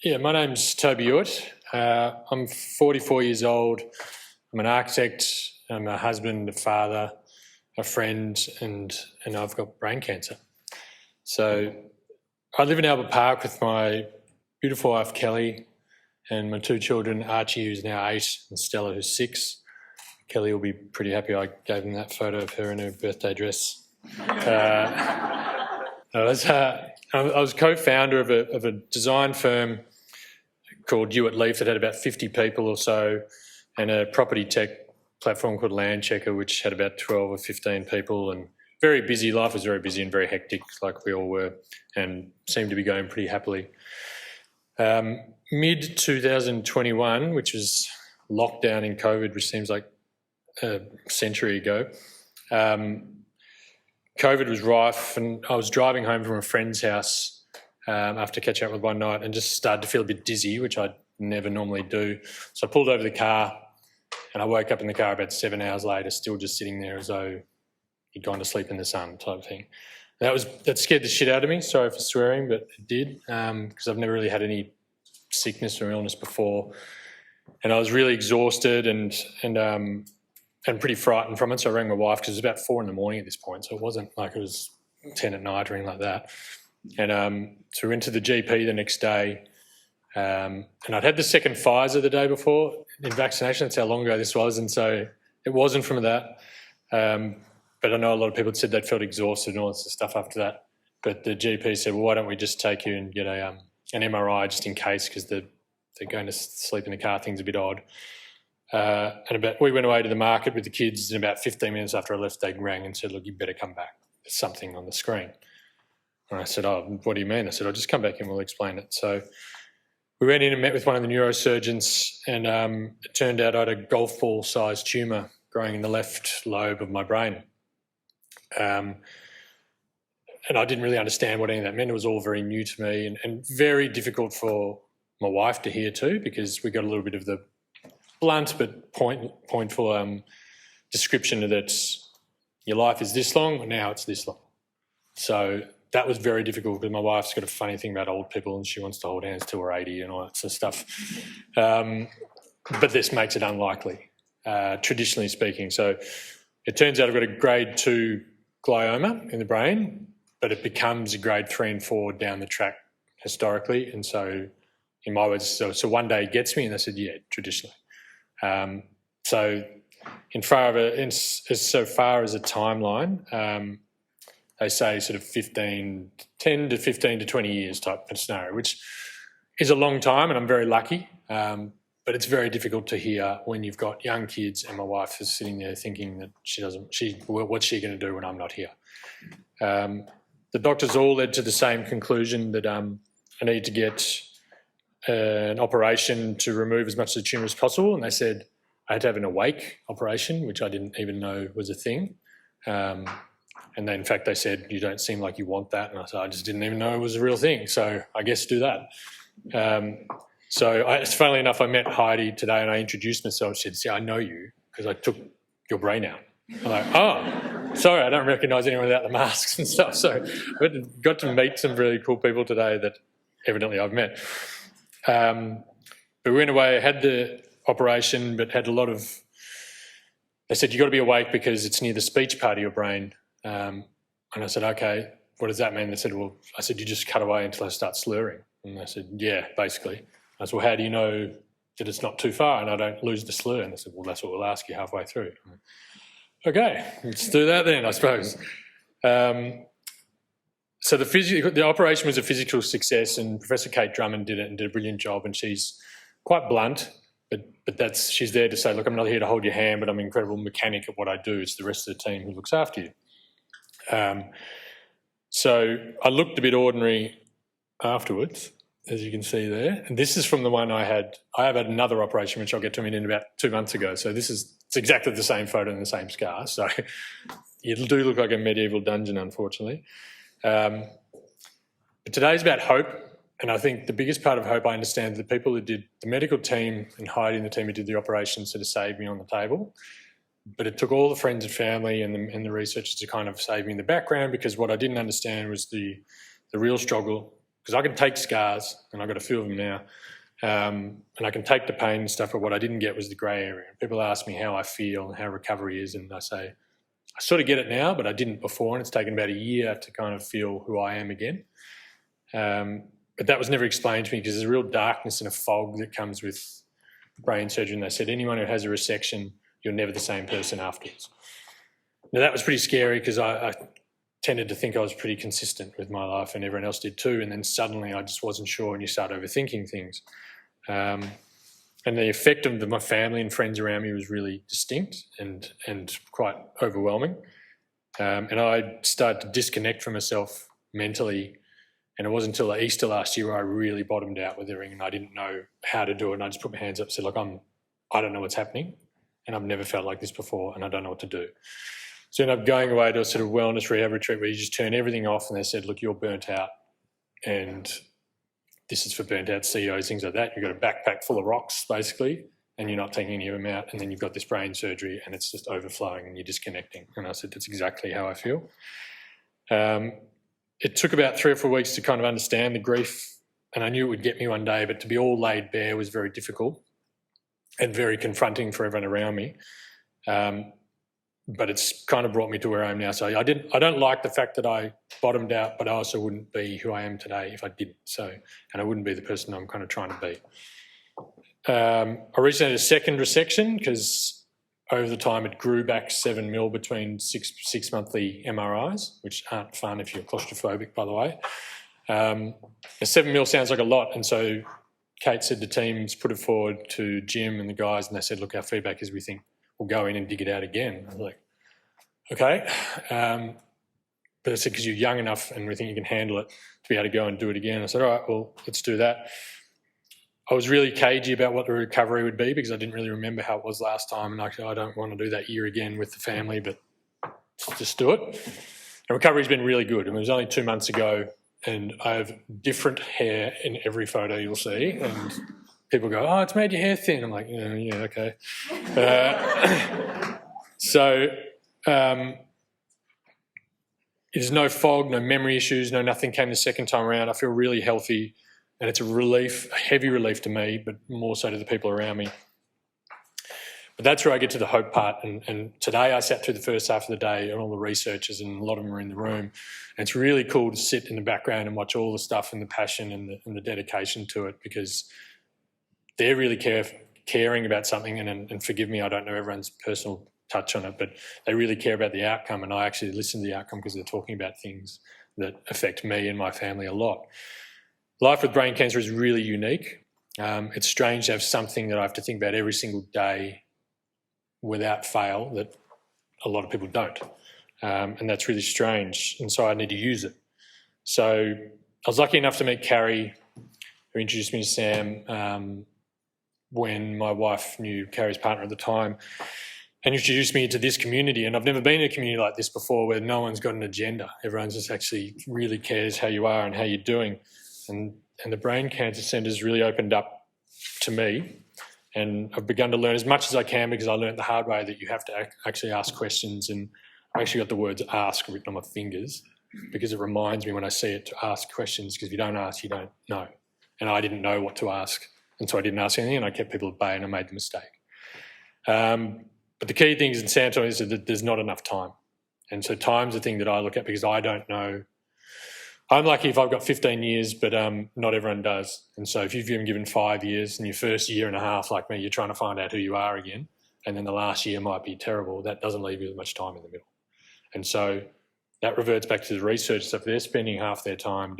Yeah, my name's Toby Ewert. I'm 44 years old. I'm an architect. I'm a husband, a father, a friend, and I've got brain cancer. So I live in Albert Park with my beautiful wife Kelly and my two children, Archie, who's now 8, and Stella, who's 6. Kelly will be pretty happy I gave them that photo of her in her birthday dress. I was co-founder of a design firm called Ewert that had about 50 people or so, and a property tech platform called Land Checker, which had about 12 or 15 people, and very busy. Life was very busy and very hectic, like we all were, and seemed to be going pretty happily. Mid-2021, which was lockdown in COVID, which seems like a century ago, COVID was rife, and I was driving home from a friend's house after catching up with one night and just started to feel a bit dizzy, which I never normally do. So I pulled over the car and I woke up in the car about 7 hours later, still just sitting there as though he'd gone to sleep in the sun type thing. That scared the shit out of me. Sorry for swearing, but it did, because I've never really had any sickness or illness before. And I was really exhausted and pretty frightened from it. So I rang my wife because it was about 4 a.m. at this point. So it wasn't like it was 10 at night or anything like that. And so we went to the GP the next day, and I'd had the second Pfizer the day before in vaccination. That's how long ago this was, and so it wasn't from that. But I know a lot of people said they'd felt exhausted and all this stuff after that. But the GP said, well, why don't we just take you and get an MRI just in case, because they're going to sleep in the car. Things a bit odd. We went away to the market with the kids, and about 15 minutes after I left, they rang and said, look, you better come back. There's something on the screen. And I said, oh, what do you mean? I said, I'll just come back and we'll explain it. So we went in and met with one of the neurosurgeons, and it turned out I had a golf ball-sized tumour growing in the left lobe of my brain. And I didn't really understand what any of that meant. It was all very new to me and very difficult for my wife to hear too, because we got a little bit of the blunt but pointful description that your life is this long, and now it's this long. So that was very difficult because my wife's got a funny thing about old people and she wants to hold hands till we're 80 and all that sort of stuff. But this makes it unlikely, traditionally speaking. So it turns out I've got a grade 2 glioma in the brain, but it becomes a grade 3 and 4 down the track historically. And so in my words, so one day it gets me, and they said, yeah, traditionally. So so far as a timeline, they say sort of 10 to 15 to 20 years type of scenario, which is a long time, and I'm very lucky. But it's very difficult to hear when you've got young kids and my wife is sitting there thinking that what's she going to do when I'm not here? The doctors all led to the same conclusion that I need to get an operation to remove as much of the tumour as possible. And they said I had to have an awake operation, which I didn't even know was a thing. And then, in fact, they said, you don't seem like you want that. And I said, I just didn't even know it was a real thing. So I guess do that. Funnily enough, I met Heidi today and I introduced myself. She said, see, I know you because I took your brain out. I'm like, oh, sorry, I don't recognise anyone without the masks and stuff. So I got to meet some really cool people today that evidently I've met. But we went away, had the operation, but had a lot of... They said, you've got to be awake because it's near the speech part of your brain. And I said, okay, what does that mean? They said, well, I said, you just cut away until I start slurring. And they said, yeah, basically. I said, well, how do you know that it's not too far and I don't lose the slur? And they said, well, that's what we'll ask you halfway through. Okay, let's do that then, I suppose. So the operation was a physical success, and Professor Kate Drummond did it and did a brilliant job, and she's quite blunt, but she's there to say, look, I'm not here to hold your hand, but I'm an incredible mechanic at what I do. It's the rest of the team who looks after you. So I looked a bit ordinary afterwards, as you can see there. And this is from the one I had. I have had another operation, which I'll get to in about 2 months ago. So it's exactly the same photo and the same scar. So it do look like a medieval dungeon, unfortunately. But today's about hope. And I think the biggest part of hope, I understand, the people who did, the medical team and Heidi and the team who did the operation sort of saved me on the table. But it took all the friends and family and the researchers to kind of save me in the background, because what I didn't understand was the real struggle because I can take scars, and I've got a few of them now, and I can take the pain and stuff, but what I didn't get was the grey area. People ask me how I feel and how recovery is, and I say, I sort of get it now, but I didn't before, and it's taken about a year to kind of feel who I am again. But that was never explained to me because there's a real darkness and a fog that comes with brain surgery, and they said anyone who has a resection, you're never the same person afterwards. Now, that was pretty scary because I tended to think I was pretty consistent with my life, and everyone else did too, and then suddenly I just wasn't sure, and you start overthinking things. And the effect of my family and friends around me was really distinct and quite overwhelming. And I started to disconnect from myself mentally, and it wasn't until Easter last year where I really bottomed out with everything, and I didn't know how to do it, and I just put my hands up and said, look, I don't know what's happening, and I've never felt like this before, and I don't know what to do. So I ended up going away to a sort of wellness rehab retreat where you just turn everything off, and they said, look, you're burnt out, and this is for burnt out CEOs, things like that. You've got a backpack full of rocks, basically, and you're not taking any of them out, and then you've got this brain surgery and it's just overflowing and you're disconnecting. And I said, that's exactly how I feel. It took about 3 or 4 weeks to kind of understand the grief, and I knew it would get me one day, but to be all laid bare was very difficult and very confronting for everyone around me. But it's kind of brought me to where I am now. So I don't like the fact that I bottomed out, but I also wouldn't be who I am today if I didn't. And I wouldn't be the person I'm kind of trying to be. I recently had a second resection because over the time it grew back 7 mil between six monthly MRIs, which aren't fun if you're claustrophobic, by the way. A 7 mil sounds like a lot, and so Kate said the teams put it forward to Jim and the guys, and they said, look, our feedback is we think we'll go in and dig it out again. I was like, okay. But I said, because you're young enough and we think you can handle it to be able to go and do it again. I said, all right, well, let's do that. I was really cagey about what the recovery would be because I didn't really remember how it was last time, and I don't want to do that year again with the family, but just do it. And recovery's been really good. I mean, it was only 2 months ago, and I have different hair in every photo you'll see, and people go, oh, it's made your hair thin. I'm like, yeah, okay. There's no fog, no memory issues, nothing came the second time around. I feel really healthy, and it's a relief, a heavy relief to me, but more so to the people around me. But that's where I get to the hope part. And today I sat through the first half of the day and all the researchers, and a lot of them are in the room. And it's really cool to sit in the background and watch all the stuff and the passion and the dedication to it, because they're really caring about something, and forgive me, I don't know everyone's personal touch on it, but they really care about the outcome, and I actually listen to the outcome because they're talking about things that affect me and my family a lot. Life with brain cancer is really unique. It's strange to have something that I have to think about every single day without fail that a lot of people don't, and that's really strange, and so I need to use it. So I was lucky enough to meet Carrie, who introduced me to Sam, when my wife knew Carrie's partner at the time, and introduced me to this community. And I've never been in a community like this before, where no one's got an agenda. Everyone just actually really cares how you are and how you're doing. And the Brain Cancer Centre's really opened up to me, and I've begun to learn as much as I can, because I learned the hard way that you have to actually ask questions. And I actually got the words ask written on my fingers because it reminds me when I see it to ask questions, because if you don't ask, you don't know. And I didn't know what to ask. And so I didn't ask anything, and I kept people at bay, and I made the mistake. But the key thing is in Sam told me is that there's not enough time. And so time's the thing that I look at, because I don't know. I'm lucky if I've got 15 years, but not everyone does. And so if you've been given 5 years, and your first year and a half, like me, you're trying to find out who you are again, and then the last year might be terrible, that doesn't leave you with much time in the middle. And so that reverts back to the research stuff. They're spending half their time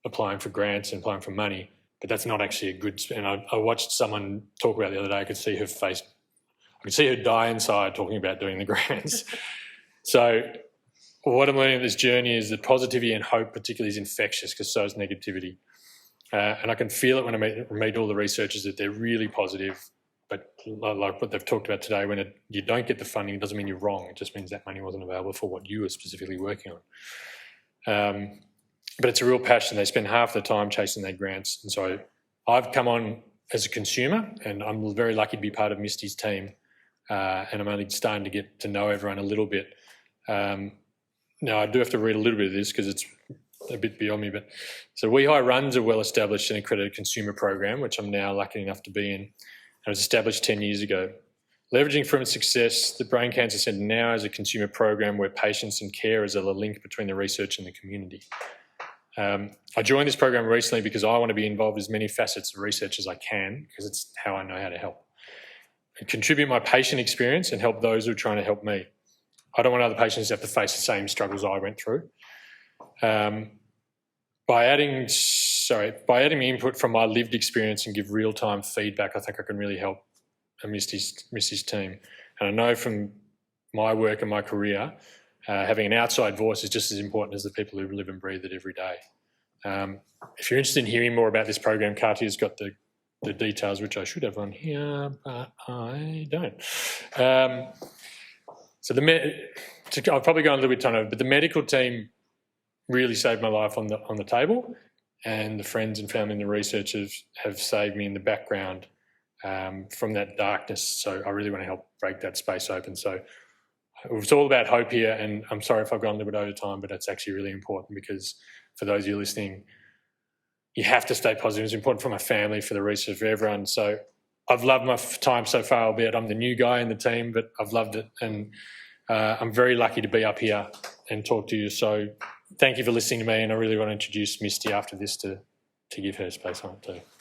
applying for grants and applying for money, but that's not actually a good spend. I watched someone talk about it the other day. I could see her face. I could see her die inside talking about doing the grants. So what I'm learning in this journey is that positivity and hope particularly is infectious, because so is negativity. And I can feel it when I meet all the researchers, that they're really positive. But like what they've talked about today, when you don't get the funding, it doesn't mean you're wrong. It just means that money wasn't available for what you were specifically working on. But it's a real passion. They spend half the time chasing their grants. And so I've come on as a consumer, and I'm very lucky to be part of Misty's team. And I'm only starting to get to know everyone a little bit. Now, I do have to read a little bit of this, because a bit beyond me. But so WeHi runs a well-established and accredited consumer program, which I'm now lucky enough to be in. It was established 10 years ago. Leveraging from its success, the Brain Cancer Centre now is a consumer program where patients and carers are the link between the research and the community. I joined this program recently because I want to be involved in as many facets of research as I can, because it's how I know how to help. And contribute my patient experience and help those who are trying to help me. I don't want other patients to have to face the same struggles I went through. By adding input from my lived experience and give real-time feedback, I think I can really help Misty's team. And I know from my work and my career, having an outside voice is just as important as the people who live and breathe it every day. If you're interested in hearing more about this program, Katya's got the details, which I should have on here, but I don't. I'll probably go on a little bit time over, but the medical team really saved my life on the table, and the friends and family and the researchers have saved me in the background from that darkness. So I really want to help break that space open. So it's all about hope here, and I'm sorry if I've gone a little bit over time, but it's actually really important, because for those of you listening, you have to stay positive. It's important for my family, for the research, for everyone. So I've loved my time so far, albeit I'm the new guy in the team, but I've loved it, and I'm very lucky to be up here and talk to you. So thank you for listening to me, and I really want to introduce Misty after this to give her space on it too.